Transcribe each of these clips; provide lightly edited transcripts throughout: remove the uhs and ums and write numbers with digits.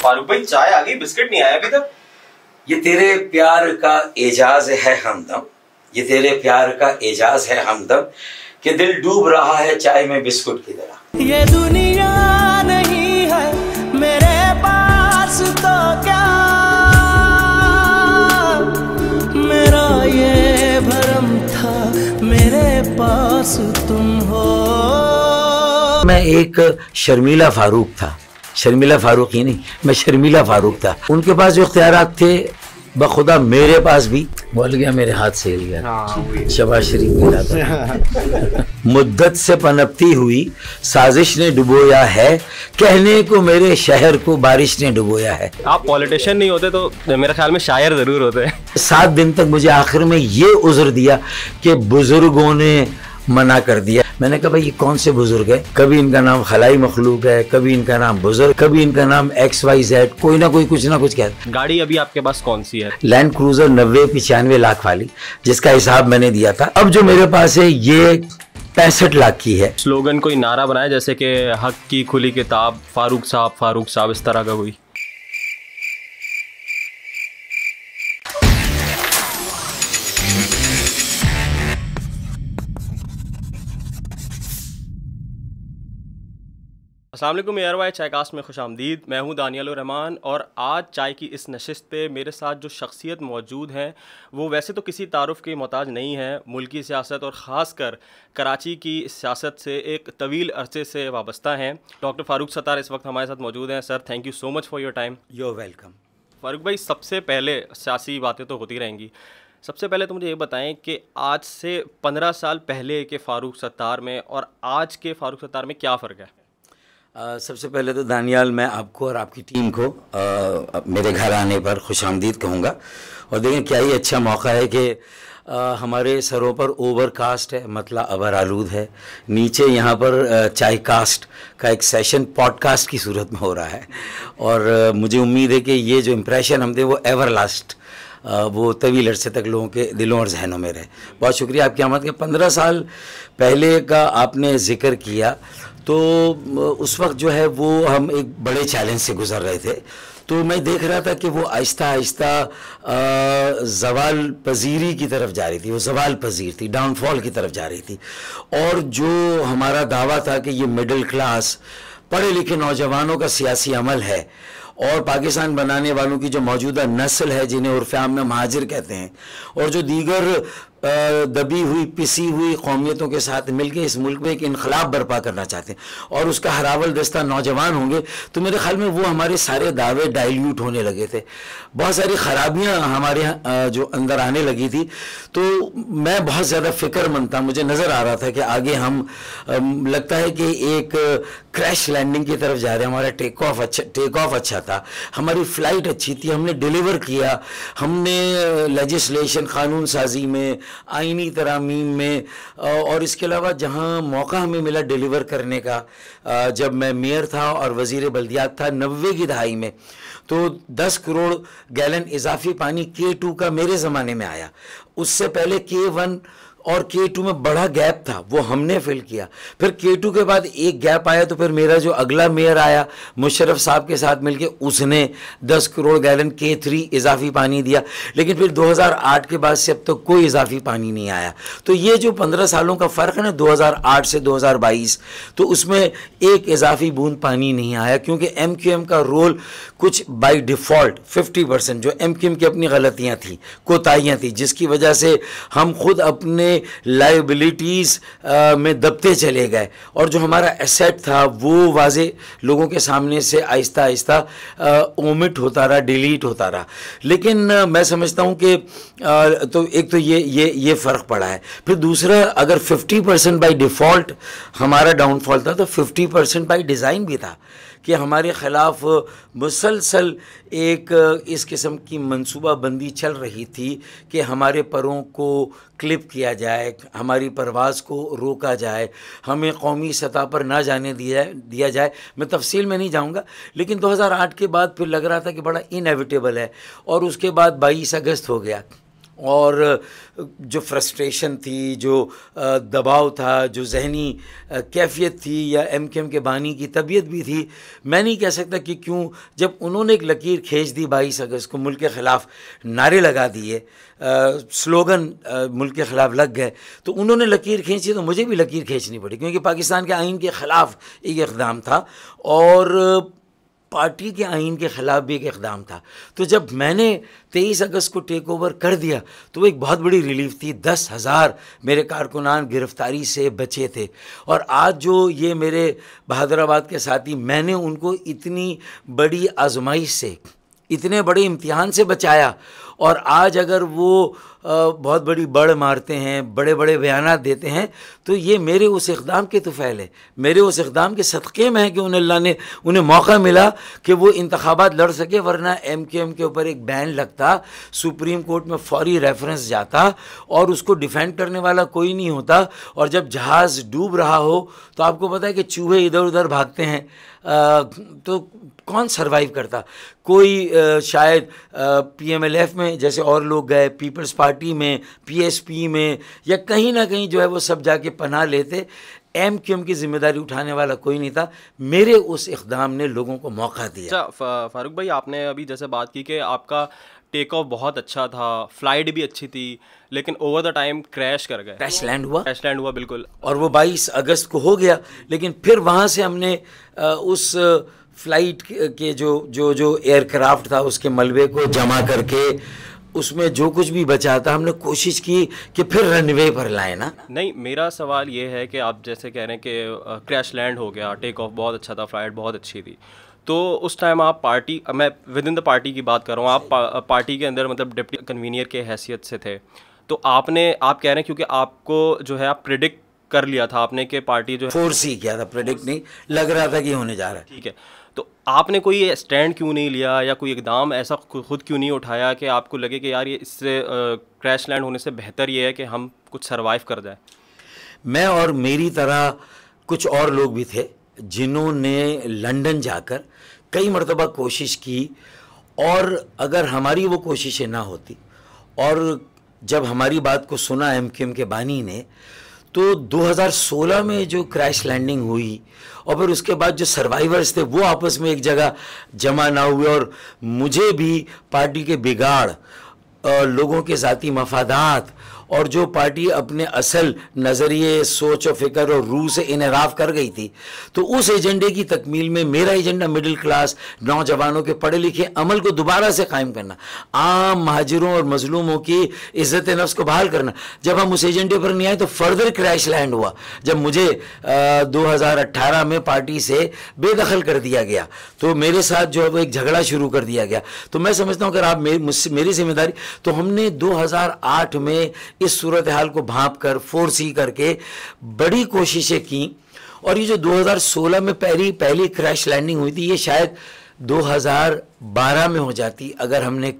फारूक भाई चाय आ गई, बिस्किट नहीं आया अभी तक। ये तेरे प्यार का एजाज है हमदम, ये तेरे प्यार का एजाज है हमदम कि दिल डूब रहा है चाय में बिस्कुट की तरह। ये दुनिया नहीं है मेरे पास तो क्या, मेरा ये भरम था मेरे पास तुम हो। मैं एक शर्मिला फारूक था, शर्मिला फारूक ही नहीं, मैं शर्मिला फारूक था। उनके पास जो इख्तियारात थे बखुदा मेरे पास भी, बोल गया मेरे हाथ से हिल गया, शबाश शरीफ मिला था। मुद्दत से पनपती हुई साजिश ने डुबोया है, कहने को मेरे शहर को बारिश ने डुबोया है। आप पॉलिटिशियन नहीं होते तो मेरे ख्याल में शायर जरूर होते। 7 दिन तक मुझे आखिर में ये उज़्र दिया कि बुजुर्गों ने मना कर दिया। मैंने कहा भाई ये कौन से बुजुर्ग है, कभी इनका नाम खलाई मखलूक है, कभी इनका नाम बुजुर्ग, कभी इनका नाम XYZ, कोई ना कोई कुछ ना कुछ कहता। गाड़ी अभी आपके पास कौन सी है? लैंड क्रूजर 90-95 लाख वाली, जिसका हिसाब मैंने दिया था। अब जो मेरे पास है ये 65 लाख की है। स्लोगन कोई नारा बनाया जैसे कि हक की खुली किताब, फारूक साहब, इस तरह का कोई? अस्सलाम वालेकुम एयरवाई चायकास्ट में खुशामदीद। मैं हूं दानियाल रहमान और आज चाय की इस नशिस्त पे मेरे साथ जो शख्सियत मौजूद हैं वो वैसे तो किसी तारुफ के मोहताज नहीं है। मुल्की सियासत और ख़ास कर कराची की सियासत से एक तवील अरसे से वाबस्ता हैं। डॉक्टर फारूक सत्तार इस वक्त हमारे साथ मौजूद हैं। Sir thank you so much for your time. You are welcome. Farooq भाई, सबसे पहले सियासी बातें तो होती रहेंगी, सबसे पहले तो मुझे ये बताएं कि आज से 15 साल पहले के फ़ारूक सत्तार में और आज के फ़ारूक सत्तार में क्या फ़र्क है? सबसे पहले तो दानियाल मैं आपको और आपकी टीम को मेरे घर आने पर खुशामदीद कहूँगा। और देखें क्या ही अच्छा मौका है कि हमारे सरों पर ओवरकास्ट है, मतलब अबर आलूद है। नीचे यहाँ पर चाय कास्ट का एक सेशन पॉडकास्ट की सूरत में हो रहा है और मुझे उम्मीद है कि ये जो इम्प्रेशन हम दे वो एवर लास्ट, वो तवील अरसे तक लोगों के दिलों और जहनों में रहे। बहुत शुक्रिया आपकी आमद के। 15 साल पहले का आपने ज़िक्र किया तो उस वक्त जो है वो हम एक बड़े चैलेंज से गुज़र रहे थे। तो मैं देख रहा था कि वो आहिस्ता आहिस्ता ज़वाल पजीरी की तरफ जा रही थी, वो ज़वाल पजीर थी, डाउनफॉल की तरफ जा रही थी। और जो हमारा दावा था कि ये मिडिल क्लास पढ़े लिखे नौजवानों का सियासी अमल है और पाकिस्तान बनाने वालों की जो मौजूदा नस्ल है जिन्हें उर्फ़ आम में महाजिर कहते हैं और जो दीगर दबी हुई पिसी हुई कौमियतों के साथ मिलकर इस मुल्क में एक इनकलाब बर्पा करना चाहते हैं और उसका हरावल दस्ता नौजवान होंगे, तो मेरे ख्याल में वो हमारे सारे दावे डाइल्यूट होने लगे थे। बहुत सारी खराबियां हमारे यहाँ जो अंदर आने लगी थी। तो मैं बहुत ज़्यादा फ़िक्रमंद था। मुझे नज़र आ रहा था कि आगे हम लगता है कि एक क्रैश लैंडिंग की तरफ जा रहे हैं। हमारा टेक ऑफ अच्छा था, हमारी फ़्लाइट अच्छी थी, हमने डिलीवर किया, हमने लेजिस्लेशन कानून साजी में, आईनी तरामीम में और इसके अलावा जहां मौका हमें मिला डिलीवर करने का, जब मैं मेयर था और वज़ीर बल्दियात था 90 की दहाई में, तो 10 करोड़ गैलन इजाफी पानी K2 का मेरे ज़माने में आया। उससे पहले K1 और K2 में बड़ा गैप था, वो हमने फिल किया। फिर K2 के बाद एक गैप आया तो फिर मेरा जो अगला मेयर आया मुशर्रफ साहब के साथ मिलके उसने 10 करोड़ गैलन K3 इजाफी पानी दिया। लेकिन फिर 2008 के बाद से अब तक कोई इजाफी पानी नहीं आया। तो ये जो 15 सालों का फ़र्क है ना, 2008 से 2022, तो उसमें एक इजाफी बूंद पानी नहीं आया क्योंकि MQM का रोल कुछ बाई डिफ़ॉल्ट 50% जो MQM की अपनी गलतियाँ थी, कोताहियाँ थी, जिसकी वजह से हम खुद अपने लाइबिलिटीज़ में दबते चले गए और जो हमारा एसेट था वो वाजे लोगों के सामने से आहिस्ता आहिस्ता ओमिट होता रहा, डिलीट होता रहा। लेकिन मैं समझता हूँ कि तो एक तो ये फ़र्क पड़ा है। फिर दूसरा, अगर 50% बाई डिफ़ॉल्ट हमारा डाउनफॉल था तो 50% बाई डिज़ाइन भी था कि हमारे ख़िलाफ़ मुसलसल एक इस किस्म की मंसूबाबंदी चल रही थी कि हमारे परों को क्लिप किया जाए, हमारी परवाज़ को रोका जाए, हमें कौमी सतह पर ना जाने दिया जाए। मैं तफसील में नहीं जाऊंगा, लेकिन 2008 के बाद फिर लग रहा था कि बड़ा इनएविटेबल है और उसके बाद 22 अगस्त हो गया और जो फ्रस्ट्रेशन थी, जो दबाव था, जो जहनी कैफियत थी, या एमकेएम के बानी की तबीयत भी थी, मैं नहीं कह सकता कि क्यों, जब उन्होंने एक लकीर खींच दी 22 अगस्त को, मुल्क के ख़िलाफ़ नारे लगा दिए, स्लोगन मुल्क के ख़िलाफ़ लग गए, तो उन्होंने लकीर खींची तो मुझे भी लकीर खींचनी पड़ी, क्योंकि पाकिस्तान के आइन के ख़िलाफ़ एक इक़दाम था और पार्टी के आइन के ख़िलाफ़ भी एक इक़दाम था। तो जब मैंने 23 अगस्त को टेक ओवर कर दिया तो वो एक बहुत बड़ी रिलीफ थी। 10,000 मेरे कारकुनान गिरफ़्तारी से बचे थे, और आज जो ये मेरे बहादुराबाद के साथी, मैंने उनको इतनी बड़ी आजमाइश से, इतने बड़े इम्तिहान से बचाया, और आज अगर वो बहुत बड़ी बड़ मारते हैं, बड़े बड़े बयानात देते हैं, तो ये मेरे उस इक़दाम के तुफ़ैल है, मेरे उस इक़दाम के सदक़े में है कि उन्हें मौका मिला कि वो इंतखाबात लड़ सके, वरना एमकेएम के ऊपर एक बैन लगता, सुप्रीम कोर्ट में फौरी रेफरेंस जाता और उसको डिफेंड करने वाला कोई नहीं होता। और जब जहाज़ डूब रहा हो तो आपको पता है कि चूहे इधर उधर भागते हैं, तो कौन सरवाइव करता? कोई शायद पीएमएलएफ में जैसे और लोग गए, पीपल्स पार्टी में, पीएसपी में, या कहीं ना कहीं जो है वो सब जाके पनाह लेते। एमकेएम की जिम्मेदारी उठाने वाला कोई नहीं था। मेरे उस इक़दाम ने लोगों को मौका दिया। अच्छा फारूक भाई, आपने अभी जैसे बात की कि आपका टेक ऑफ बहुत अच्छा था, फ्लाइट भी अच्छी थी, लेकिन ओवर द टाइम क्रैश कर गए। क्रैश लैंड हुआ बिल्कुल, और वो 22 अगस्त को हो गया। लेकिन फिर वहाँ से हमने उस फ्लाइट के जो एयरक्राफ्ट था उसके मलबे को जमा करके उसमें जो कुछ भी बचा था हमने कोशिश की कि फिर रनवे पर लाए ना। नहीं, मेरा सवाल ये है कि आप जैसे कह रहे हैं कि क्रैश लैंड हो गया, टेक ऑफ बहुत अच्छा था, फ्लाइट बहुत अच्छी थी, तो उस टाइम आप पार्टी, मैं विद इन द पार्टी की बात कर रहा हूँ, आप पार्टी के अंदर मतलब डिप्टी कन्वीनियर के हैसियत से थे, तो आप कह रहे हैं क्योंकि आपको जो है आप प्रिडिक्ट कर लिया था आपने कि पार्टी जो है, फोर्स ही किया था, प्रेडिक्ट नहीं, लग रहा था कि होने जा रहा है। ठीक है, तो आपने कोई स्टैंड क्यों नहीं लिया या कोई इकदाम ऐसा खुद क्यों नहीं उठाया कि आपको लगे कि यार ये इससे क्रैश लैंड होने से बेहतर ये है कि हम कुछ सरवाइव कर जाए? मैं और मेरी तरह कुछ और लोग भी थे जिन्होंने लंदन जाकर कई मरतबा कोशिश की, और अगर हमारी वो कोशिशें ना होती, और जब हमारी बात को सुना एमकेएम के बानी ने, तो 2016 में जो क्रैश लैंडिंग हुई और फिर उसके बाद जो सर्वाइवर्स थे वो आपस में एक जगह जमा ना हुए, और मुझे भी पार्टी के बिगाड़, लोगों के ज़ाती मफादात, और जो पार्टी अपने असल नज़रिए, सोच और फ़िक्र और रूह से इनहराफ कर गई थी, तो उस एजेंडे की तकमील में मेरा एजेंडा मिडिल क्लास नौजवानों के पढ़े लिखे अमल को दोबारा से कायम करना, आम महाजिरों और मजलूमों की इज़्ज़त नफ्स को बहाल करना। जब हम उस एजेंडे पर नहीं आए तो फर्दर क्रैश लैंड हुआ, जब मुझे 2018 में पार्टी से बेदखल कर दिया गया, तो मेरे साथ जो है वो एक झगड़ा शुरू कर दिया गया। तो मैं समझता हूँ अगर आप मेरी जिम्मेदारी, तो हमने 2008 में इस सूरत हाल को भांप कर, फोर्सी करके बड़ी कोशिशें की, और ये जो 2016 में पहली क्रैश लैंडिंग हुई थी, ये शायद 2012 में हो जाती, अगर हमने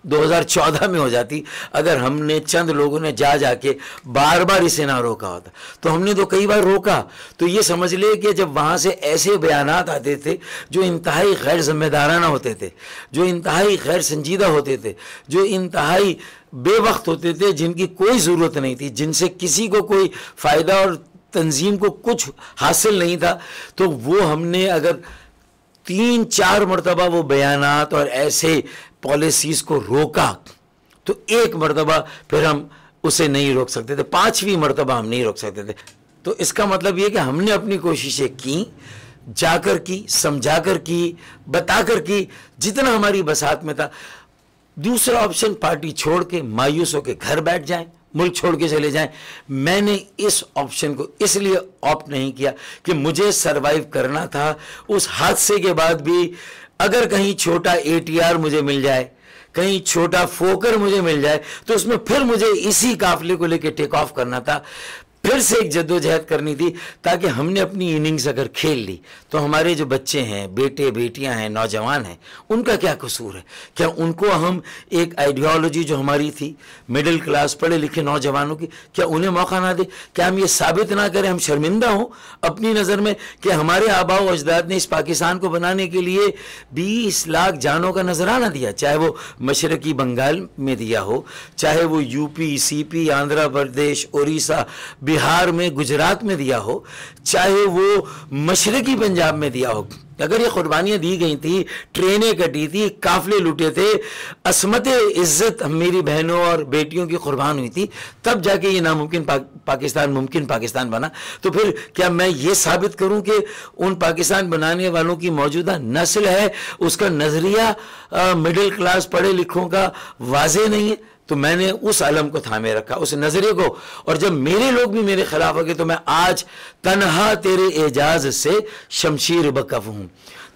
2014 में हो जाती, अगर हमने चंद लोगों ने जाके बार बार इसे ना रोका होता। तो हमने तो कई बार रोका। तो ये समझ ले कि जब वहाँ से ऐसे बयानात आते थे जो इंतहाई गैर जिम्मेदाराना होते थे, जो इंतहाई गैर संजीदा होते थे, जो इंतहाई बेवक्त होते थे, जिनकी कोई ज़रूरत नहीं थी, जिनसे किसी को कोई फ़ायदा और तंजीम को कुछ हासिल नहीं था, तो वो हमने अगर 3-4 मरतबा वो बयानात और ऐसे पॉलिसीज़ को रोका, तो एक मरतबा फिर हम उसे नहीं रोक सकते थे, 5वीं मरतबा हम नहीं रोक सकते थे। तो इसका मतलब ये कि हमने अपनी कोशिशें की, जाकर की, समझाकर की, बताकर की, जितना हमारी बसात में था। दूसरा ऑप्शन पार्टी छोड़ के मायूस होकर घर बैठ जाएं, मुल्क छोड़ के चले जाएं। मैंने इस ऑप्शन को इसलिए ऑप्ट नहीं किया कि मुझे सरवाइव करना था। उस हादसे के बाद भी अगर कहीं छोटा ATR मुझे मिल जाए, कहीं छोटा फोकर मुझे मिल जाए, तो उसमें फिर मुझे इसी काफिले को लेकर टेक ऑफ करना था। फिर से एक जद्दोजहद करनी थी, ताकि हमने अपनी इनिंग्स अगर खेल ली तो हमारे जो बच्चे हैं, बेटे बेटियां हैं, नौजवान हैं, उनका क्या कसूर है? क्या उनको हम एक आइडियोलॉजी जो हमारी थी मिडिल क्लास पढ़े लिखे नौजवानों की, क्या उन्हें मौका ना दे? क्या हम ये साबित ना करें, हम शर्मिंदा हों अपनी नज़र में कि हमारे आबा व अजदाद ने इस पाकिस्तान को बनाने के लिए 20 लाख जानों का नजराना दिया, चाहे वो मशरकी बंगाल में दिया हो, चाहे वो यूपी, सीपी, आंध्र प्रदेश, उड़ीसा, बिहार में, गुजरात में दिया हो, चाहे वो मशरकी पंजाब में दिया हो। अगर ये कुर्बानियाँ दी गई थी, ट्रेनें कटी थी, काफले लूटे थे, असमत इज्जत मेरी बहनों और बेटियों की कुर्बान हुई थी, तब जाके ये नामुमकिन पाकिस्तान मुमकिन पाकिस्तान बना। तो फिर क्या मैं ये साबित करूं कि उन पाकिस्तान बनाने वालों की मौजूदा नस्ल है, उसका नज़रिया मिडिल क्लास पढ़े लिखों का वाज़े नहीं है? तो मैंने उस अलम को थामे रखा, उस नजरिए को। और जब मेरे लोग भी मेरे खिलाफ हो गए तो मैं आज तन्हा तेरे एजाज से शमशीर बकफ हूं,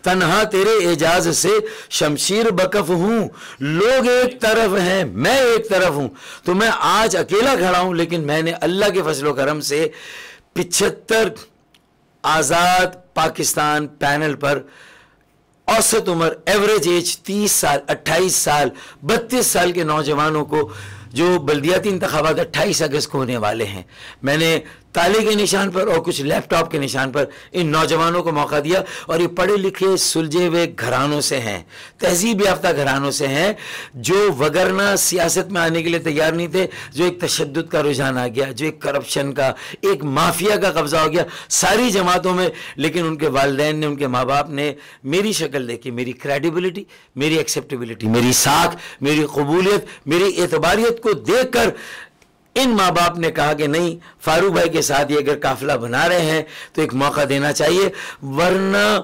तन्हा तेरे एजाज से शमशीर बकफ हूं। लोग एक तरफ हैं, मैं एक तरफ हूं, तो मैं आज अकेला खड़ा हूं, लेकिन मैंने अल्लाह के फजलो करम से 75 आज़ाद पाकिस्तान पैनल पर औसत उम्र, एवरेज एज 30 साल, 28 साल, 32 साल के नौजवानों को, जो बल्दियाती इंतखाबात 28 अगस्त को होने वाले हैं, मैंने ताले के निशान पर और कुछ लैपटॉप के निशान पर इन नौजवानों को मौका दिया। और ये पढ़े लिखे सुलझे हुए घरानों से हैं, तहजीब याफ्ता घरानों से हैं, जो वगरना सियासत में आने के लिए तैयार नहीं थे, जो एक तशद्दुद का रुझान आ गया, जो एक करप्शन का, एक माफिया का कब्जा हो गया सारी जमातों में। लेकिन उनके वालिदैन ने, उनके माँ बाप ने मेरी शक्ल देखी, मेरी क्रेडिबिलिटी, मेरी एक्सेप्टेबिलिटी, मेरी साख, मेरी कबूलियत, मेरी एतबारियत को देख कर इन माँ बाप ने कहा कि नहीं, फारूक भाई के साथ ये अगर काफिला बना रहे हैं तो एक मौका देना चाहिए, वरना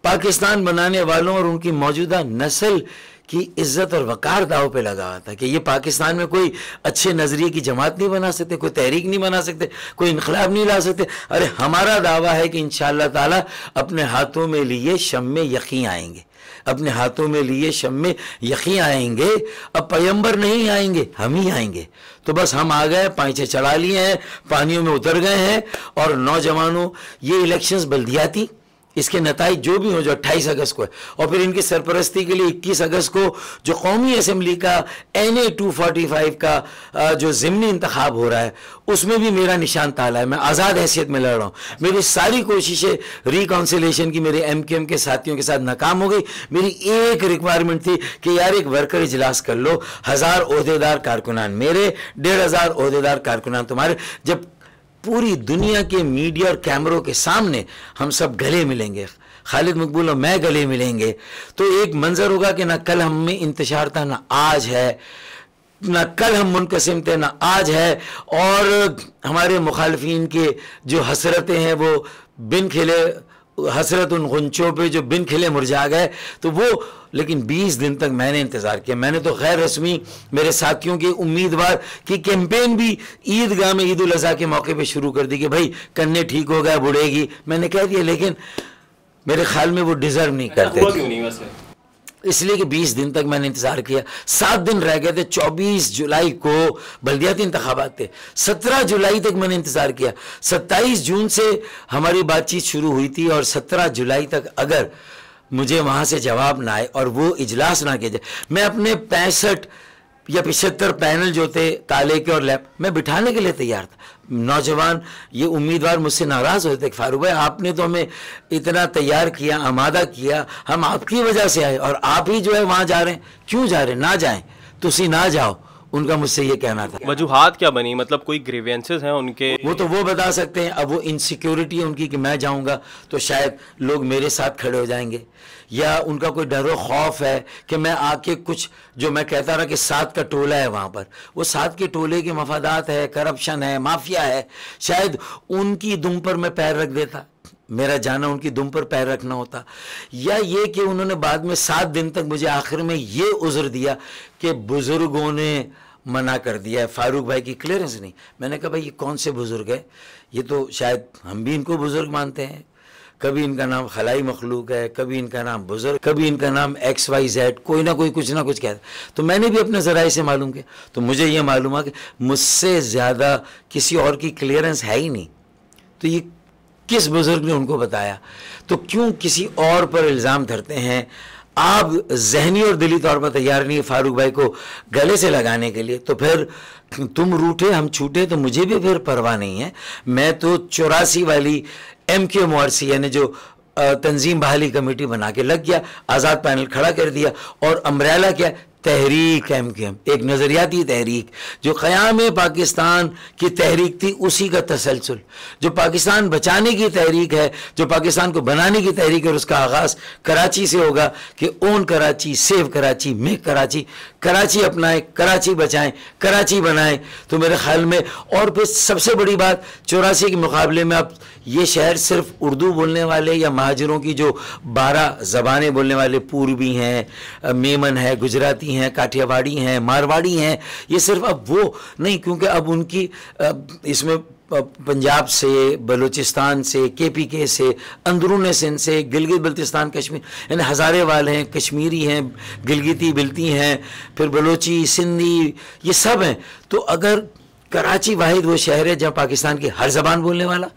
पाकिस्तान बनाने वालों और उनकी मौजूदा नस्ल की इज्जत और वकार दाव पे लगा हुआ था कि ये पाकिस्तान में कोई अच्छे नज़रिए की जमात नहीं बना सकते, कोई तहरीक नहीं बना सकते, कोई इनकलाब नहीं ला सकते। अरे हमारा दावा है कि इंशाअल्लाह ताला अपने हाथों में लिए शम्मे यकीन आएंगे, अपने हाथों में लिए शम्मे यकीन आएंगे। अब पैगंबर नहीं आएंगे, हम ही आएंगे। तो बस हम आ गए, पांचे चढ़ा लिए हैं, पानियों में उतर गए हैं। और नौजवानों, ये इलेक्शंस बल्दियाती, इसके नताइज जो भी हो, जो 28 अगस्त को है, और फिर इनकी सरपरस्ती के लिए 21 अगस्त को जो कौमी असम्बली का NA 245 का जो ज़िमनी इंतखाब हो रहा है, उसमें भी मेरा निशान ताला है। मैं आज़ाद हैसियत में लड़ रहा हूँ। मेरी सारी कोशिशें रिकाउंसिलेशन की मेरे MQM के साथियों के साथ नाकाम हो गई। मेरी एक रिक्वायरमेंट थी कि यार एक वर्कर इजलास कर लो, 1000 ओहदेदार कारकुनान मेरे, 1500 ओहदेदार कारकुनान तुम्हारे। जब पूरी दुनिया के मीडिया और कैमरों के सामने हम सब गले मिलेंगे, खालिद मकबूल और मैं गले मिलेंगे, तो एक मंजर होगा कि ना कल हम में इंतशार था, ना आज है, ना कल हम मुनकसिम थे, ना आज है। और हमारे मुखालफीन के जो हसरतें हैं वो बिन खिले, हसरत उन गुंचों पे जो बिन खिले मुरझा गए, तो वो, लेकिन 20 दिन तक मैंने इंतज़ार किया। मैंने तो गैर रस्मी मेरे साथियों के उम्मीदवार की कैंपेन भी ईदगाह में ईद उल अज़हा के मौके पे शुरू कर दी कि भाई कन्ने ठीक हो गया, बुढ़ेगी। मैंने कह दिया, लेकिन मेरे ख्याल में वो डिज़र्व नहीं करते। क्यों नहीं वैसे? इसलिए कि 20 दिन तक मैंने इंतज़ार किया। 7 दिन रह गए थे, 24 जुलाई को बल्दियाती इंतखाबात थे, 17 जुलाई तक मैंने इंतज़ार किया। 27 जून से हमारी बातचीत शुरू हुई थी और 17 जुलाई तक अगर मुझे वहाँ से जवाब ना आए और वो इजलास ना किया जाए, मैं अपने 65 या 75 पैनल जो थे ताले के और लैब में बिठाने के लिए तैयार था। नौजवान ये उम्मीदवार मुझसे नाराज़ होते थे, फारूक भाई आपने तो हमें इतना तैयार किया, आमादा किया, हम आपकी वजह से आए और आप ही जो है वहाँ जा रहे हैं, क्यों जा रहे हैं? ना जाएं, तुसी ना जाओ, उनका मुझसे ये कहना था। वजूहात क्या बनी? मतलब कोई ग्रीवेंसेस हैं उनके? वो तो वो बता सकते हैं। अब वो इनसिक्योरिटी है उनकी कि मैं जाऊंगा तो शायद लोग मेरे साथ खड़े हो जाएंगे, या उनका कोई डरो खौफ है कि मैं आके कुछ, जो मैं कहता रहा कि 7 का टोला है वहाँ पर, वो 7 के टोले के मफादात है, करप्शन है, माफिया है, शायद उनकी दुम पर मैं पैर रख देता, मेरा जाना उनकी दुम पर पैर रखना होता। या ये कि उन्होंने बाद में 7 दिन तक मुझे आखिर में ये उज़्र दिया कि बुज़ुर्गों ने मना कर दिया है, फारूक भाई की क्लियरेंस नहीं। मैंने कहा भाई ये कौन से बुज़ुर्ग है? ये तो शायद हम भी इनको बुज़ुर्ग मानते हैं, कभी इनका नाम खलाई मखलूक है, कभी इनका नाम बुजुर्ग, कभी इनका नाम XYZ, कोई ना कोई कुछ ना कुछ कहता है। तो मैंने भी अपने ज़राए से मालूम किया, तो मुझे ये मालूम हुआ कि मुझसे ज़्यादा किसी और की क्लियरेंस है ही नहीं। तो ये किस बुजुर्ग ने उनको बताया? तो क्यों किसी और पर इल्ज़ाम धरते हैं? आप जहनी और दिली तौर पर तैयार नहीं है फारूक भाई को गले से लगाने के लिए, तो फिर तुम रूठे हम छूटे तो मुझे भी फिर परवाह नहीं है। मैं तो 84 वाली MQMRC यानी जो तंजीम बहाली कमेटी बना के लग गया, आज़ाद पैनल खड़ा कर दिया, और अम्ब्रेला क्या, तहरीक MQM, एक नज़रियाती तहरीक जो क़याम पाकिस्तान की तहरीक थी, उसी का तसलसल, जो पाकिस्तान बचाने की तहरीक है, जो पाकिस्तान को बनाने की तहरीक है, और उसका आगाज़ कराची से होगा कि own Karachi, save Karachi, make Karachi, Karachi अपनाएं, कराची बचाएं, कराची बनाएं। तो मेरे ख्याल में, और फिर सबसे बड़ी बात, 84 के मुकाबले में अब ये शहर सिर्फ उर्दू बोलने वाले या महाजरों की जो 12 ज़बानें बोलने वाले, पूर्वी हैं, मेमन है, गुजराती हैं, काठियावाड़ी हैं, मारवाड़ी हैं, ये सिर्फ अब वो नहीं, क्योंकि अब उनकी इसमें पंजाब से, बलूचिस्तान से, KPK से, अंदरून सिंध से, गिलगित बल्तिस्तान कश्मीर, यानी हज़ारे वाले हैं, कश्मीरी हैं, गिलगिती बिल्ती हैं, फिर बलोची, सिंधी, ये सब हैं। तो अगर कराची वाहिद वो शहर है जहाँ पाकिस्तान की हर ज़बान बोलने वाला,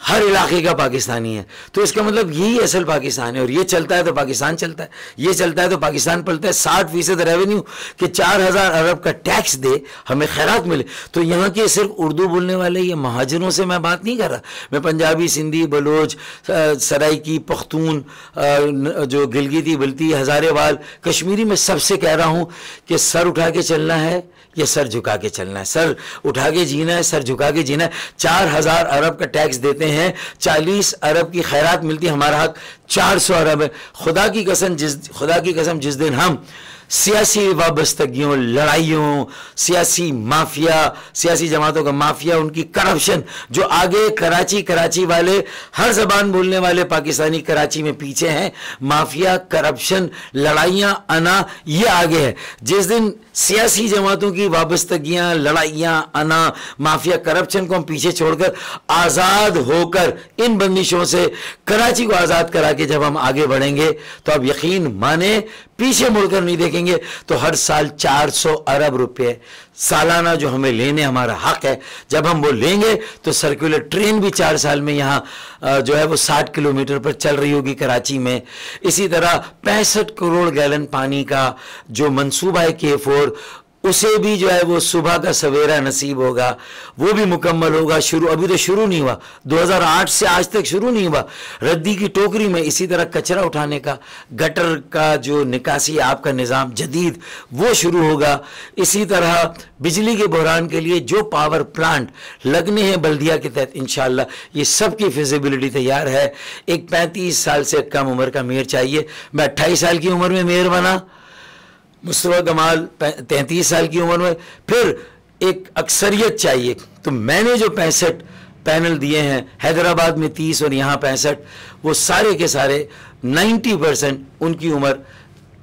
हर इलाके का पाकिस्तानी है, तो इसका मतलब यही असल पाकिस्तान है। और ये चलता है तो पाकिस्तान चलता है, ये चलता है तो पाकिस्तान पलता है। 60% रेवेन्यू कि 4000 अरब का टैक्स दे, हमें खैरात मिले। तो यहाँ के सिर्फ उर्दू बोलने वाले ये महाजरों से मैं बात नहीं कर रहा, मैं पंजाबी, सिंधी, बलोच, सराइकी, पख्तून, जो गिलगिती बिल्ती, हज़ारे वाल, कश्मीरी, में सबसे कह रहा हूँ कि सर उठा के चलना है या सर झुका के चलना है। सर उठा के जीना है, सर झुका के जीना है। 4000 अरब का टैक्स देते हैं, 40 अरब की खैरात मिलती है, हमारा हक 400 अरब है। खुदा की कसम जिस दिन हम सियासी वाबस्तगियों, लड़ाइयों, सियासी माफिया, सियासी जमातों का माफिया, उनकी करप्शन, जो आगे कराची वाले, हर जबान बोलने वाले पाकिस्तानी कराची में पीछे हैं, माफिया, करप्शन, लड़ाइयाँ, अना, ये आगे है। जिस दिन सियासी जमातों की वाबस्तगियाँ, लड़ाइयाँ, अना, माफिया, करप्शन को हम पीछे छोड़कर आज़ाद होकर इन बंदिशों से कराची को आज़ाद करा के जब हम आगे बढ़ेंगे, तो अब यकीन माने पीछे मुड़कर नहीं देखेंगे। तो हर साल 400 अरब रुपए सालाना जो हमें लेने, हमारा हक है, जब हम वो लेंगे तो सर्कुलर ट्रेन भी 4 साल में यहाँ जो है वो 60 किलोमीटर पर चल रही होगी कराची में। इसी तरह 65 करोड़ गैलन पानी का जो मंसूबा है K4, उसे भी जो है वो सुबह का सवेरा नसीब होगा, वो भी मुकम्मल होगा। शुरू अभी तो शुरू नहीं हुआ, 2008 से आज तक शुरू नहीं हुआ। रद्दी की टोकरी में इसी तरह कचरा उठाने का, गटर का जो निकासी आपका निज़ाम जदीद, वो शुरू होगा। इसी तरह बिजली के बहरान के लिए जो पावर प्लांट लगने हैं बल्दिया के तहत, इंशाअल्लाह ये सब की फिजिबिलिटी तैयार है। एक 35 साल से कम उम्र का मेयर चाहिए। मैं 28 साल की उम्र में मेयर बना, मुस्तफा कमाल 33 साल की उम्र में, फिर एक अक्सरियत चाहिए। तो मैंने जो 65 पैनल दिए हैं, हैदराबाद में 30 और यहाँ 65, वो सारे के सारे 90% उनकी उम्र,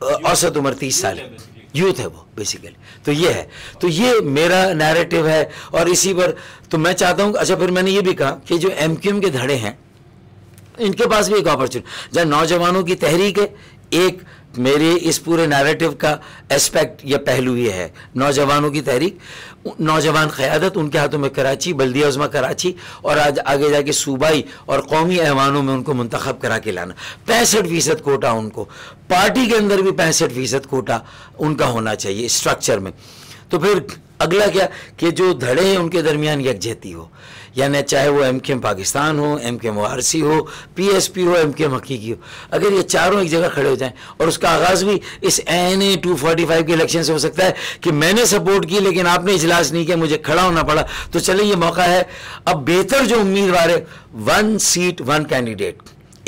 औसत उम्र 30 साल है, यूथ है वो बेसिकली। तो ये है, तो ये मेरा नैरेटिव है। और इसी पर तो मैं चाहता हूँ, अच्छा फिर मैंने ये भी कहा कि जो MQM के धड़े हैं, इनके पास भी एक अपॉर्चुनिटी, जहाँ नौजवानों की तहरीक है, एक मेरे इस पूरे नैरेटिव का एस्पेक्ट या पहलू ये है, नौजवानों की तहरीक, नौजवान क़यादत, उनके हाथों में कराची, बल्दिया उज़्मा कराची, और आज आगे जाके सूबाई और कौमी ऐवानों में उनको मुंतखब करा के लाना। 65% कोटा उनको, पार्टी के अंदर भी 65% कोटा उनका होना चाहिए स्ट्रक्चर में। तो फिर अगला क्या कि जो धड़े हैं उनके दरमियान यकजहती हो, यानी चाहे वो MQM पाकिस्तान हो, MQMRC हो, PSP हो, MQM हकीकी हो, अगर ये चारों एक जगह खड़े हो जाएं, और उसका आगाज़ भी इस NA 245 के इलेक्शन से हो सकता है कि मैंने सपोर्ट की लेकिन आपने इजलास नहीं किया, मुझे खड़ा होना पड़ा, तो चले ये मौका है। अब बेहतर जो उम्मीदवार है, 1 सीट 1 कैंडिडेट,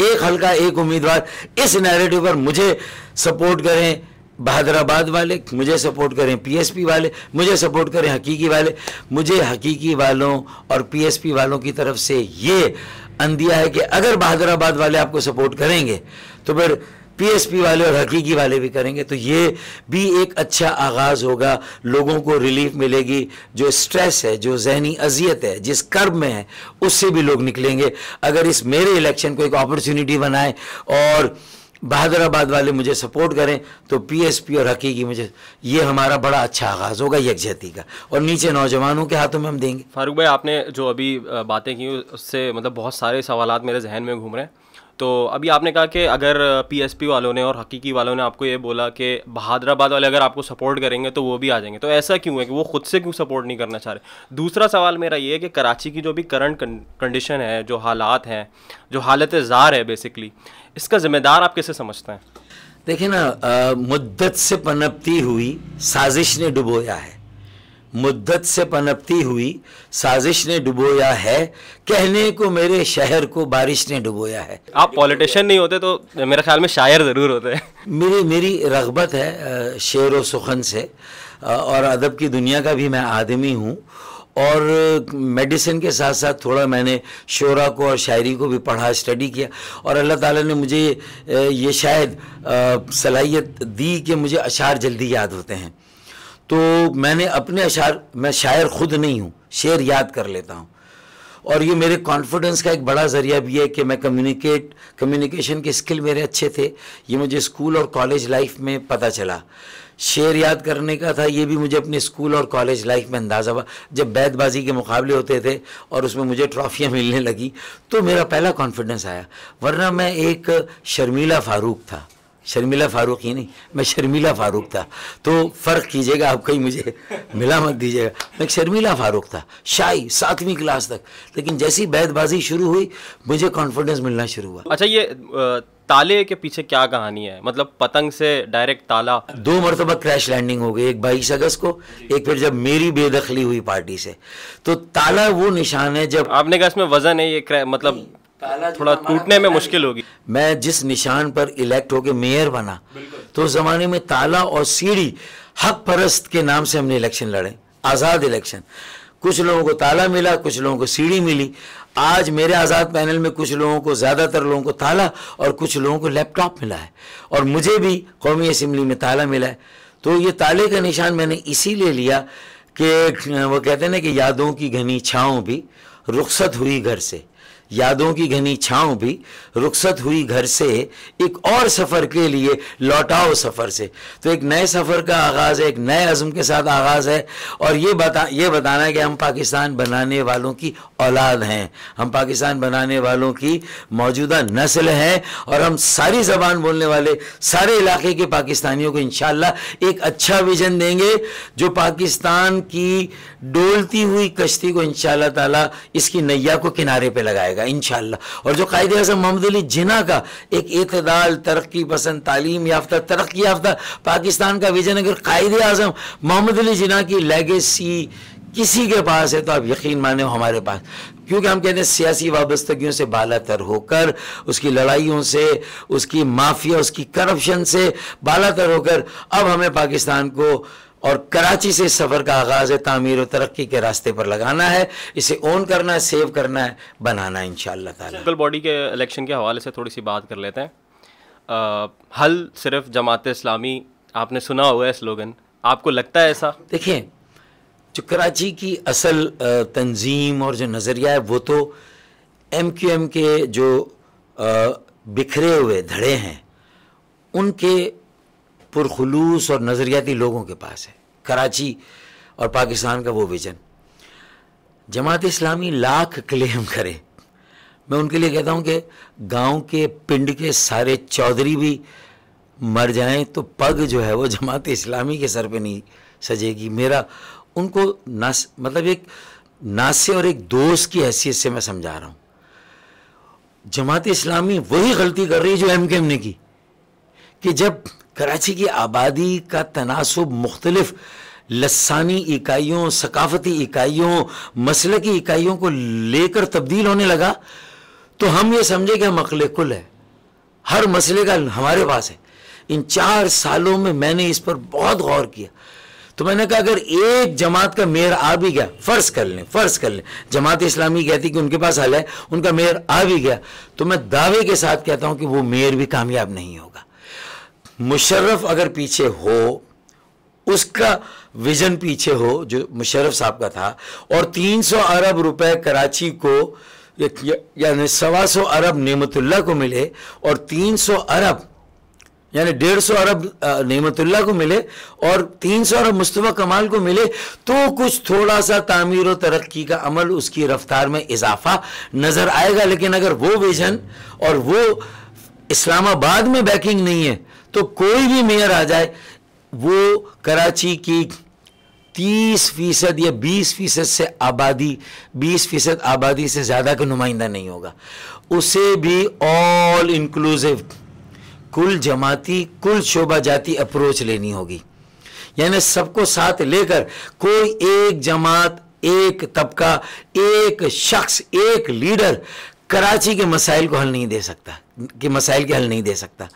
एक हल्का एक उम्मीदवार, इस नैरेटिव पर मुझे सपोर्ट करें बहादुराबाद वाले, मुझे सपोर्ट करें PSP वाले, मुझे सपोर्ट करें हकीकी वाले। मुझे हकीकी वालों और PSP वालों की तरफ से ये अंदिया है कि अगर बहादुराबाद वाले आपको सपोर्ट करेंगे तो फिर पीएसपी वाले और हकीकी वाले भी करेंगे तो ये भी एक अच्छा आगाज़ होगा, लोगों को रिलीफ मिलेगी, जो स्ट्रेस है, जो जहनी अजियत है, जिस कर्ब में है, उससे भी लोग निकलेंगे। अगर इस मेरे इलेक्शन को एक अपॉर्चुनिटी बनाए और बहादुराबाद वाले मुझे सपोर्ट करें तो पीएसपी और हकीकी मुझे, ये हमारा बड़ा अच्छा आगाज़ होगा यकजहती का, और नीचे नौजवानों के हाथों में हम देंगे। फारूक भाई, आपने जो अभी बातें की उससे मतलब बहुत सारे सवालात मेरे जहन में घूम रहे हैं। तो अभी आपने कहा कि अगर पीएसपी वालों ने और हकीकी वालों ने आपको ये बोला कि बहादुराबाद वाले अगर आपको सपोर्ट करेंगे तो वो भी आ जाएंगे, तो ऐसा क्यों है कि वो खुद से क्यों सपोर्ट नहीं करना चाह रहे? दूसरा सवाल मेरा ये है कि कराची की जो भी करंट कंडीशन है, जो हालात हैं, जो हालत ज़ार है बेसिकली, इसका ज़िम्मेदार आप कैसे समझते हैं? देखिए ना, मुद्दत से पनपती हुई साजिश ने डुबोया है, मुद्दत से पनपती हुई साजिश ने डुबोया है, कहने को मेरे शहर को बारिश ने डुबोया है। आप पॉलिटिशियन नहीं होते तो मेरे ख्याल में शायर ज़रूर होते हैं। मेरी रग़बत है शेर व सुखन से, और अदब की दुनिया का भी मैं आदमी हूँ, और मेडिसिन के साथ साथ थोड़ा मैंने शोरा को और शायरी को भी पढ़ा, स्टडी किया, और अल्लाह ताला ने मुझे ये शायद सलाहियत दी कि मुझे अशार जल्दी याद होते हैं। तो मैंने अपने अशार, मैं शायर ख़ुद नहीं हूँ, शेर याद कर लेता हूँ, और ये मेरे कॉन्फिडेंस का एक बड़ा ज़रिया भी है कि मैं कम्युनिकेशन के स्किल मेरे अच्छे थे। ये मुझे स्कूल और कॉलेज लाइफ में पता चला। शेर याद करने का था, ये भी मुझे अपने स्कूल और कॉलेज लाइफ में अंदाज़ा हुआ जब बैतबाजी के मुकाबले होते थे और उसमें मुझे ट्रॉफियाँ मिलने लगी, तो मेरा पहला कॉन्फिडेंस आया। वरना मैं एक शर्मीला फ़ारूक था, शर्मिला फ़ारूक ही नहीं, मैं शर्मिला फ़ारूक था। तो फ़र्क कीजिएगा, आप कहीं मुझे मिला मत दीजिएगा। मैं एक शर्मिला फ़ारूक था, शाई 7वीं क्लास तक, लेकिन जैसी बैतबाजी शुरू हुई मुझे कॉन्फिडेंस मिलना शुरू हुआ। अच्छा, ये ताले के पीछे क्या कहानी है? मतलब पतंग से डायरेक्ट ताला 2 मरतबा क्रैश लैंडिंग हो गई, एक 22 अगस्त को, एक फिर जब मेरी बेदखली हुई पार्टी से। तो ताला वो निशान है जब आपने कहा इसमें वजन है, ये मतलब थोड़ा टूटने में मुश्किल होगी। मैं जिस निशान पर इलेक्ट होके मेयर बना, तो उस जमाने में ताला और सीढ़ी हक परस्त के नाम से हमने इलेक्शन लड़े, आज़ाद इलेक्शन। कुछ लोगों को ताला मिला, कुछ लोगों को सीढ़ी मिली। आज मेरे आज़ाद पैनल में कुछ लोगों को, ज़्यादातर लोगों को ताला और कुछ लोगों को लैपटॉप मिला है, और मुझे भी कौमी असम्बली में ताला मिला है। तो ये ताले का निशान मैंने इसीलिए लिया कि वो कहते हैं ना कि यादों की घनी छाँव भी रुखसत हुई घर से, यादों की घनी छाँव भी रुखसत हुई घर से, एक और सफ़र के लिए लौटाओ सफ़र से। तो एक नए सफ़र का आगाज़ है, एक नए अज़्म के साथ आगाज़ है, और ये बताना है कि हम पाकिस्तान बनाने वालों की औलाद हैं, हम पाकिस्तान बनाने वालों की मौजूदा नस्ल हैं, और हम सारी ज़बान बोलने वाले सारे इलाके के पाकिस्तानियों को इंशाअल्लाह एक अच्छा विजन देंगे, जो पाकिस्तान की डोलती हुई कश्ती को इंशाअल्लाह ताला इसकी नैया को किनारे पे लगाएगा इंशाअल्लाह। और जो कायदे आज़म मोहम्मद अली जिन्ना का एक इत्तेदाल, तरक्की पसंद, तालीम याफ्ता, तरक्की याफ्ता पाकिस्तान का विजन, अगर कायदे आज़म मोहम्मद अली जिन्ना की लेगेसी किसी के पास है तो आप यकीन माने हमारे पास, क्योंकि हम कहते हैं सियासी वाबस्तगियों से बालातर होकर, उसकी लड़ाइयों से, उसकी माफिया, उसकी करप्शन से बालातर होकर अब हमें पाकिस्तान को और कराची से सफ़र का आगाज़ है, तामीर और तरक्की के रास्ते पर लगाना है, इसे ओन करना है, सेव करना है, बनाना है इंशाअल्लाह ताला। लोकल बॉडी के इलेक्शन के हवाले से थोड़ी सी बात कर लेते हैं। हल सिर्फ जमात इस्लामी, आपने सुना हुआ है स्लोगन, आपको लगता है ऐसा? देखिए, जो कराची की असल तंजीम और जो नज़रिया है वो तो MQM के जो बिखरे हुए धड़े हैं उनके पुरखुलूस और नज़रियाती लोगों के पास है। कराची और पाकिस्तान का वो विजन, जमात इस्लामी लाख क्लेम करे, मैं उनके लिए कहता हूँ कि गांव के पिंड के सारे चौधरी भी मर जाएं तो पग जो है वो जमात इस्लामी के सर पे नहीं सजेगी। मेरा उनको मतलब एक नासे और एक दोस्त की हैसियत से मैं समझा रहा हूँ। जमात इस्लामी वही गलती कर रही है जो MQM ने की, कि जब कराची की आबादी का तनासुब मुख्तलिफ लसानी इकाइयों, सकाफती इकाइयों, मसलकी इकाइयों को लेकर तब्दील होने लगा, तो हम ये समझे कि हम अक्ल कुल है, हर मसले का हमारे पास है। इन 4 सालों में मैंने इस पर बहुत गौर किया, तो मैंने कहा अगर एक जमात का मेयर आ भी गया, फ़र्ज़ कर लें जमात इस्लामी कहती कि उनके पास हल है, उनका मेयर आ भी गया, तो मैं दावे के साथ कहता हूँ कि वो मेयर भी कामयाब नहीं होगा, मुशर्रफ अगर पीछे हो, उसका विजन पीछे हो जो मुशर्रफ साहब का था, और 300 अरब रुपए कराची को यानी 125 अरब नेमतुल्लाह को मिले, और 300 अरब यानी 150 अरब नेमतुल्लाह को मिले, और 300 अरब मुस्तफा कमाल को मिले, तो कुछ थोड़ा सा तामीर और तरक्की का अमल, उसकी रफ्तार में इजाफा नजर आएगा। लेकिन अगर वो विजन और वो इस्लामाबाद में बैकिंग नहीं है, तो कोई भी मेयर आ जाए, वो कराची की 30% या 20% से आबादी, 20% आबादी से ज़्यादा का नुमाइंदा नहीं होगा। उसे भी ऑल इंक्लूसिव, कुल जमाती, कुल शोबा जाती अप्रोच लेनी होगी। यानी सबको साथ लेकर, कोई एक जमात, एक तबका, एक शख्स, एक लीडर कराची के मसाइल को हल नहीं दे सकता, कि मसाइल के हल नहीं दे सकता।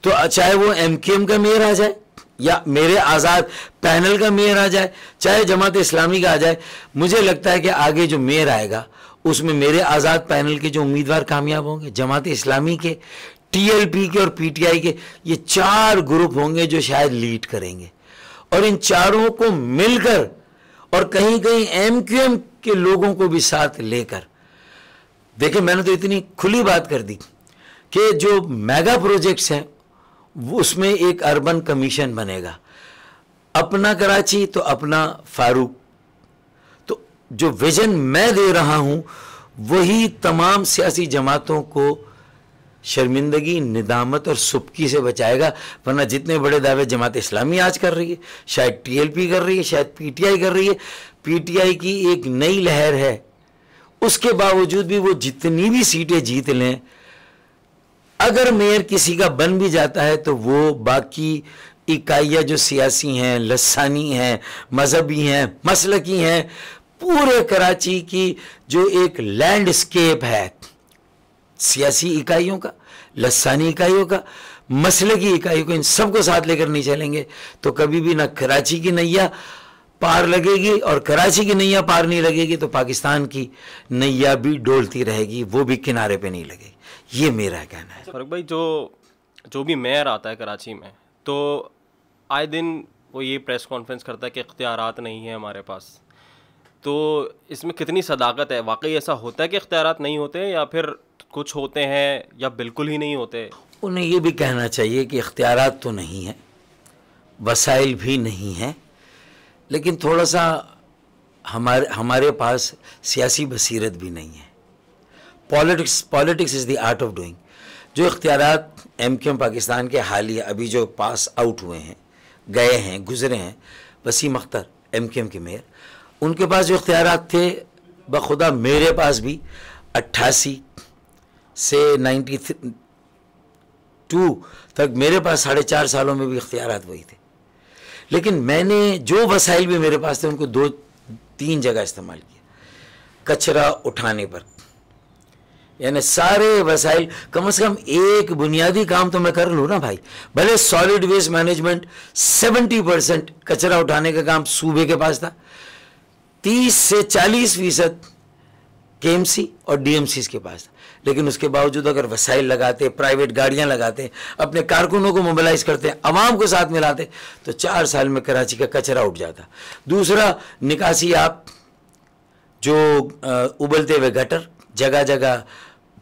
तो चाहे वो MKM का मेयर आ जाए, या मेरे आज़ाद पैनल का मेयर आ जाए, चाहे जमात इस्लामी का आ जाए, मुझे लगता है कि आगे जो मेयर आएगा उसमें मेरे आज़ाद पैनल के जो उम्मीदवार कामयाब होंगे, जमात इस्लामी के, TLP के और PTI के, ये 4 ग्रुप होंगे जो शायद लीड करेंगे। और इन चारों को मिलकर, और कहीं कहीं MQM के लोगों को भी साथ लेकर, देखिए मैंने तो इतनी खुली बात कर दी कि जो मेगा प्रोजेक्ट्स हैं वो, उसमें एक अर्बन कमीशन बनेगा, अपना कराची तो अपना फारूक। तो जो विजन मैं दे रहा हूं वही तमाम सियासी जमातों को शर्मिंदगी, निदामत और सुबकी से बचाएगा। वरना जितने बड़े दावे जमात इस्लामी आज कर रही है, शायद TLP कर रही है, शायद PTI कर रही है, PTI की एक नई लहर है, उसके बावजूद भी वो जितनी भी सीटें जीत लें, अगर मेयर किसी का बन भी जाता है तो वो बाकी इकाइयाँ जो सियासी हैं, लसानी हैं, मजहबी हैं, मसलकी हैं, पूरे कराची की जो एक लैंडस्केप है सियासी इकाइयों का, लसानी इकाइयों का, मसलकी इकाइयों को, इन सबको साथ लेकर नहीं चलेंगे तो कभी भी ना कराची की नैया पार लगेगी, और कराची की नैया पार नहीं लगेगी तो पाकिस्तान की नैया भी डोलती रहेगी, वो भी किनारे पे नहीं लगेगी। ये मेरा कहना है। फारूक भाई, जो भी मेयर आता है कराची में, तो आए दिन वो ये प्रेस कॉन्फ्रेंस करता है कि इख्तियारात नहीं है हमारे पास, तो इसमें कितनी सदाकत है? वाकई ऐसा होता है कि इख्तियारात नहीं होते, या फिर कुछ होते हैं, या बिल्कुल ही नहीं होते? उन्हें ये भी कहना चाहिए कि इख्तियारात तो नहीं है, वसाइल भी नहीं है, लेकिन थोड़ा सा हमारे पास सियासी बसीरत भी नहीं है। Politics is the art of doing. जो इख्तियारात MQM पाकिस्तान के हालिया अभी जो पास आउट हुए हैं, गए हैं, गुजरे हैं, वसीम अख्तर MQM के मेयर, उनके पास जो इख्तियारात थे, बखुदा मेरे पास भी 88 से 92 तक मेरे पास 4.5 सालों में भी इख्तियारात वही थे। लेकिन मैंने जो वसाइल भी मेरे पास थे उनको 2-3 जगह इस्तेमाल किया। कचरा उठाने पर, यानी सारे वसाइल, कम से कम एक बुनियादी काम तो मैं कर लूँ ना भाई। भले सॉलिड वेस्ट मैनेजमेंट 70% कचरा उठाने का काम सूबे के पास था, 30 से 40% KMC और DMCs के पास था, लेकिन उसके बावजूद अगर वसाइल लगाते, प्राइवेट गाड़ियां लगाते, अपने कारकुनों को मोबिलाइज करते, आवाम को साथ मिलाते, तो 4 साल में कराची का कचरा उठ जाता। दूसरा, निकासी आप जो उबलते हुए गटर, जगह जगह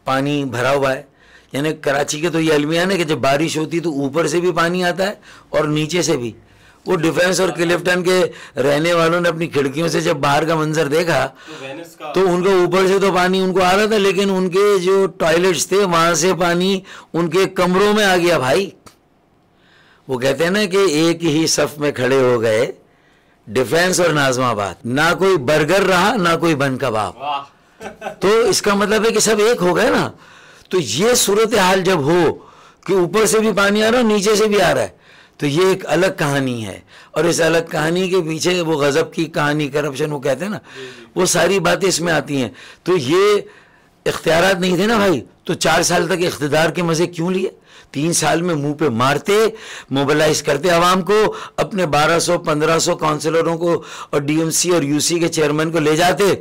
पानी भरा हुआ है, यानी कराची के तो ये अलमिया है कि जब बारिश होती तो ऊपर से भी पानी आता है और नीचे से भी। वो डिफेंस और क्लिफ्टन के रहने वालों ने अपनी खिड़कियों से जब बाहर का मंजर देखा तो उनको ऊपर से तो पानी उनको आ रहा था, लेकिन उनके जो टॉयलेट्स थे वहां से पानी उनके कमरों में आ गया भाई। वो कहते हैं ना कि एक ही सफ में खड़े हो गए डिफेंस और नाजमाबाद, ना कोई बर्गर रहा ना कोई बन कबाब। तो इसका मतलब है कि सब एक हो गए ना। तो ये सूरत हाल जब हो कि ऊपर से भी पानी आ रहा है नीचे से भी आ रहा है, तो ये एक अलग कहानी है। और इस अलग कहानी के पीछे वो गजब की कहानी, करप्शन वो कहते हैं ना, वो सारी बातें इसमें आती हैं। तो ये इख्तियारात नहीं थे ना भाई, तो 4 साल तक इख्तिदार के मजे क्यों लिए? 3 साल में मुंह पे मारते, मोबिलाइज करते आवाम को, अपने 1200-1500 काउंसलरों को और DMC और UC के चेयरमैन को ले जाते,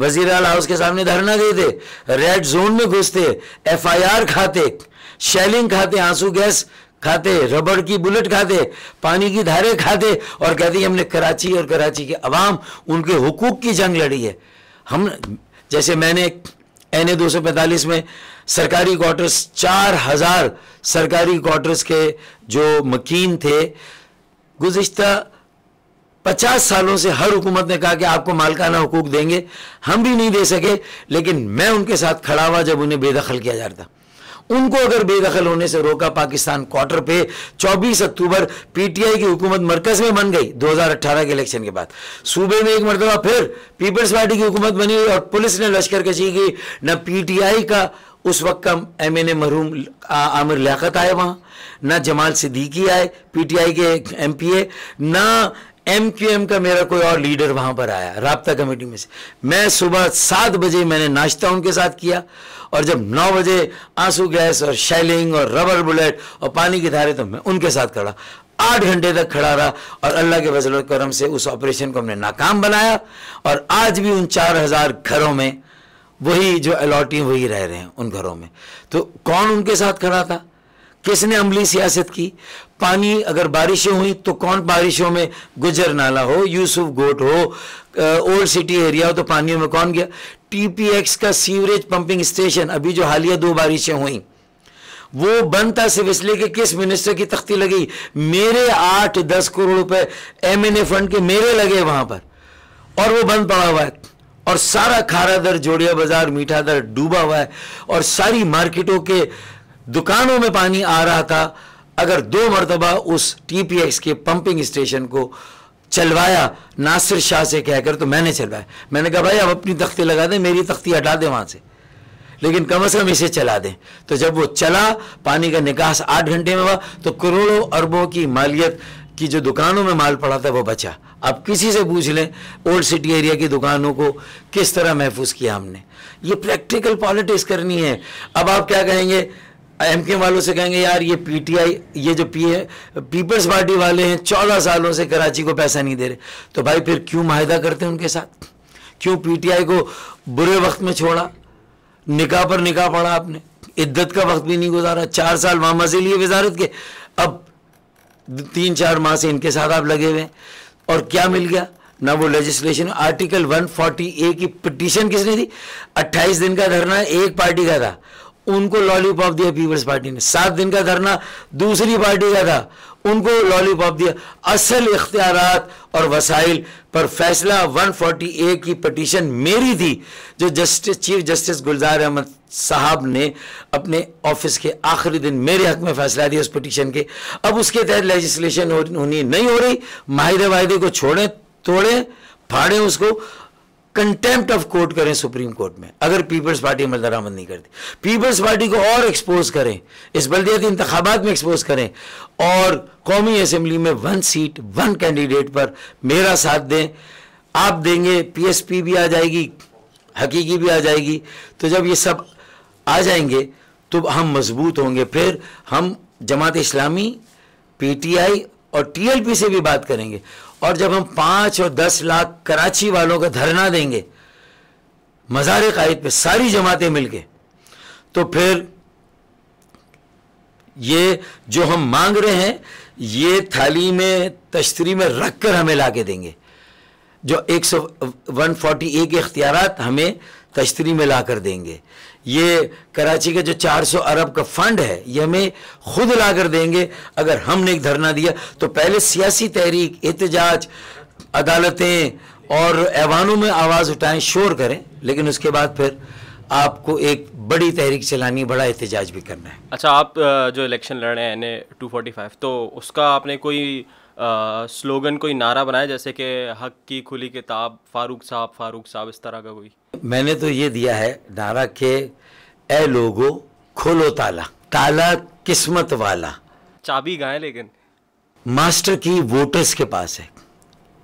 वजीर आला हाउस के सामने धरना देते, रेड जोन में घुसते, FIR खाते, शेलिंग खाते, आंसू गैस खाते, रबड़ की बुलेट खाते, पानी की धारें खाते और कहते हैं हमने कराची और कराची के अवाम उनके हुकूक की जंग लड़ी है। हम जैसे मैंने NA 245 में सरकारी क्वार्टर्स 4000 सरकारी क्वार्टर्स के जो मकीन थे, गुज़िश्ता 50 सालों से हर हुकूमत ने कहा कि आपको मालकाना हुकूक देंगे, हम भी नहीं दे सके, लेकिन मैं उनके साथ खड़ा हुआ जब उन्हें बेदखल किया जा रहा था। उनको अगर बेदखल होने से रोका पाकिस्तान क्वार्टर पे 24 अक्टूबर PTI की हुकूमत मरकज में बन गई 2018 के इलेक्शन के बाद। सूबे में एक मरतबा फिर पीपल्स पार्टी की हुकूमत बनी और पुलिस ने लश्करकशी की। न PTI का उस वक्त का MNA मरहूम आमिर लियाकत आए वहाँ, न जमाल सिद्दीकी आए PTI के MPA, न MQM का मेरा कोई और लीडर वहाँ पर आया राब्ता कमेटी में से। मैं सुबह 7 बजे मैंने नाश्ता उनके साथ किया और जब 9 बजे आंसू गैस और शेलिंग और रबर बुलेट और पानी की धारें, तो मैं उनके साथ खड़ा 8 घंटे तक खड़ा रहा और अल्लाह के फजल और करम से उस ऑपरेशन को हमने नाकाम बनाया। और आज भी उन 4000 घरों में वही जो अलॉटी वही रह रहे हैं उन घरों में। तो कौन उनके साथ खड़ा था, किसने अमली सियासत की? पानी अगर बारिशें हुई तो कौन बारिशों में, गुजर नाला हो, यूसुफ गोट हो, ओल्ड सिटी एरिया हो, तो पानियों में कौन गया? TPX का सीवरेज पंपिंग स्टेशन अभी जो हालिया 2 बारिशें हुई वो बंद था सिर्फ इसलिए कि किस मिनिस्टर की तख्ती लगी? मेरे 8-10 करोड़ रुपए MNA फंड के मेरे लगे वहां पर और वो बंद पड़ा हुआ है। और सारा खारा दर, जोड़िया बाजार, मीठा दर डूबा हुआ है और सारी मार्केटों के दुकानों में पानी आ रहा था। अगर 2 मरतबा उस TPX के पंपिंग स्टेशन को चलवाया नासिर शाह से कहकर, तो मैंने चलवाया। मैंने कहा भाई आप अपनी तख्ती लगा दें, मेरी तख्ती हटा दें वहाँ से, लेकिन कम से कम इसे चला दें। तो जब वो चला, पानी का निकास 8 घंटे में हुआ, तो करोड़ों अरबों की मालियत की जो दुकानों में माल पड़ा था वो बचा। आप किसी से पूछ लें ओल्ड सिटी एरिया की दुकानों को किस तरह महफूज किया हमने। ये प्रैक्टिकल पॉलिटिक्स करनी है। अब आप क्या कहेंगे? MK वालों से कहेंगे यार ये PTI, ये जो पीपल्स पार्टी वाले हैं 14 सालों से कराची को पैसा नहीं दे रहे, तो भाई फिर क्यों माहिदा करते हैं उनके साथ? क्यों PTI को बुरे वक्त में छोड़ा? निकाह पर निकाह पड़ा आपने, इद्दत का वक्त भी नहीं गुजारा। 4 साल मामा से लिए वजारत के, अब 3-4 माह से इनके साथ आप लगे हुए। और क्या मिल गया? ना वो लेजिस्लेशन, आर्टिकल 140A की पिटीशन किसने दी? 28 दिन का धरना एक पार्टी का था, उनको लॉलीपॉप दिया पीपल्स पार्टी ने। 7 दिन का धरना दूसरी पार्टी का था, उनको लॉलीपॉप दिया। असल इख्तियारात और वसाइल पर फैसला 140A की पिटीशन मेरी थी, जो चीफ जस्टिस गुलजार अहमद साहब ने अपने ऑफिस के आखिरी दिन मेरे हक में फैसला दिया उस पिटीशन के। अब उसके तहत लेजिस्लेशन होनी नहीं हो रही, माहिदे वायदे को छोड़ें, तोड़ें, फाड़ें, उसको कंटेम्प्ट ऑफ कोर्ट करें सुप्रीम कोर्ट में, अगर पीपल्स पार्टी अमल दरामद नहीं करती। पीपल्स पार्टी को और एक्सपोज करें, इस बल्दियाती इंतखाबात में एक्सपोज करें और कौमी असेंबली में 1 सीट 1 कैंडिडेट पर मेरा साथ दें। आप देंगे, PSP भी आ जाएगी, हकीकी भी आ जाएगी। तो जब ये सब आ जाएंगे तो हम मजबूत होंगे। फिर हम जमात इस्लामी, PTI और TLP से भी बात करेंगे। और जब हम 5 और 10 लाख कराची वालों का धरना देंगे मज़ार कायद पे सारी जमातें मिलके, तो फिर ये जो हम मांग रहे हैं ये थाली में तश्तरी में रख कर हमें ला के देंगे। जो 140A के इख्तियारात हमें तश्तरी में ला कर देंगे। ये कराची का जो 400 अरब का फंड है ये हमें खुद ला कर देंगे। अगर हमने एक धरना दिया तो पहले सियासी तहरीक, एहतजाज, अदालतें और ऐवानों में आवाज़ उठाएं, शोर करें, लेकिन उसके बाद फिर आपको एक बड़ी तहरीक चलानी, बड़ा एहतजाज भी करना है। अच्छा, आप जो इलेक्शन लड़ रहे हैं NA 245, तो उसका आपने कोई स्लोगन, कोई नारा बनाया, जैसे कि हक की खुली किताब, फारूक साहब, इस तरह का कोई? मैंने तो ये दिया है नारा के ए लोगो खोलो ताला, ताला किस्मत वाला। चाबी कहाँ है? लेकिन मास्टर की वोटर्स के पास है।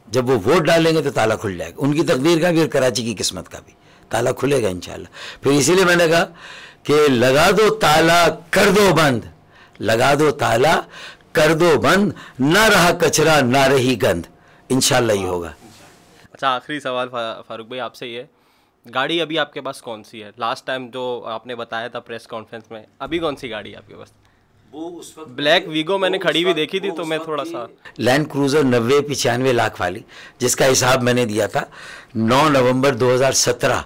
जब वो वोट डालेंगे तो ताला खुल जाएगा, उनकी तकदीर का भी और कराची की किस्मत का भी ताला खुलेगा इंशाल्लाह। फिर इसीलिए मैंने कहा कि लगा दो ताला कर दो बंद, लगा दो ताला कर दो बंद, ना रहा कचरा ना रही गंद, इंशाल्लाह ही होगा। अच्छा, आखिरी सवाल फारूक भाई आपसे ये, गाड़ी अभी आपके पास कौन सी है? लास्ट टाइम जो आपने बताया था प्रेस कॉन्फ्रेंस में, अभी कौन सी गाड़ी है आपके पास? वो उस वक्त ब्लैक वीगो मैंने खड़ी हुई देखी थी, तो मैं थोड़ा सा लैंड क्रूजर 90-95 लाख वाली, जिसका हिसाब मैंने दिया था 9 नवंबर 2017।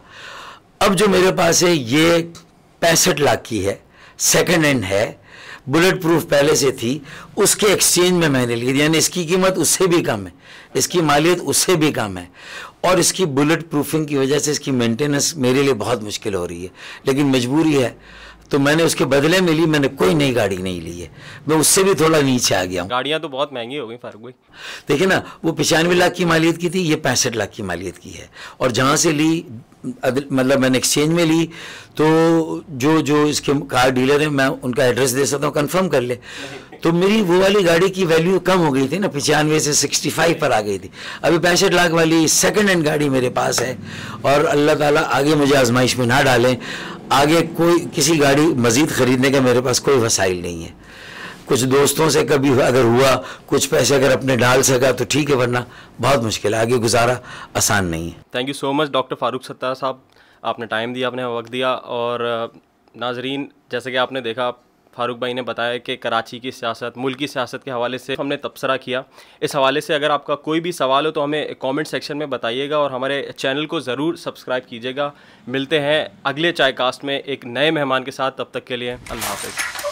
अब जो मेरे पास है ये 65 लाख की है, सेकंड हैंड है, बुलेट प्रूफ पहले से थी, उसके एक्सचेंज में मैंने ली, यानी इसकी कीमत उससे भी कम है, इसकी मालियत उससे भी कम है, और इसकी बुलेट प्रूफिंग की वजह से इसकी मेंटेनेंस मेरे लिए बहुत मुश्किल हो रही है, लेकिन मजबूरी है, तो मैंने उसके बदले में ली। मैंने कोई नई गाड़ी नहीं ली है, मैं उससे भी थोड़ा नीचे आ गया हूँ। गाड़ियाँ तो बहुत महंगी हो गई फारूक भाई। देखिए ना, वो 95 लाख की मालियत की थी, ये 65 लाख की मालियत की है, और जहाँ से ली मतलब मैंने एक्सचेंज में ली, तो जो इसके कार डीलर हैं मैं उनका एड्रेस दे सकता हूँ, कंफर्म कर ले। तो मेरी वो वाली गाड़ी की वैल्यू कम हो गई थी ना, 95 से 65 पर आ गई थी। अभी 65 लाख वाली सेकंड हैंड गाड़ी मेरे पास है, और अल्लाह ताला आगे मुझे आजमाइश में ना डालें, आगे कोई किसी गाड़ी मजीद खरीदने का मेरे पास कोई वसाइल नहीं है। कुछ दोस्तों से कभी अगर हुआ, कुछ पैसे अगर अपने डाल सका तो ठीक है, वरना बहुत मुश्किल है, आगे गुजारा आसान नहीं है। Thank you so much doctor Farooq Sattar साहब, आपने टाइम दिया, आपने वक्त दिया। और नाजरीन, जैसे कि आपने देखा, फारूक भाई ने बताया कि कराची की सियासत, मुल्क की सियासत के हवाले से हमने तबसरा किया। इस हवाले से अगर आपका कोई भी सवाल हो तो हमें कमेंट सेक्शन में बताइएगा, और हमारे चैनल को ज़रूर सब्सक्राइब कीजिएगा। मिलते हैं अगले चाय कास्ट में एक नए मेहमान के साथ, तब तक के लिए अल्लाह हाफ़िज़।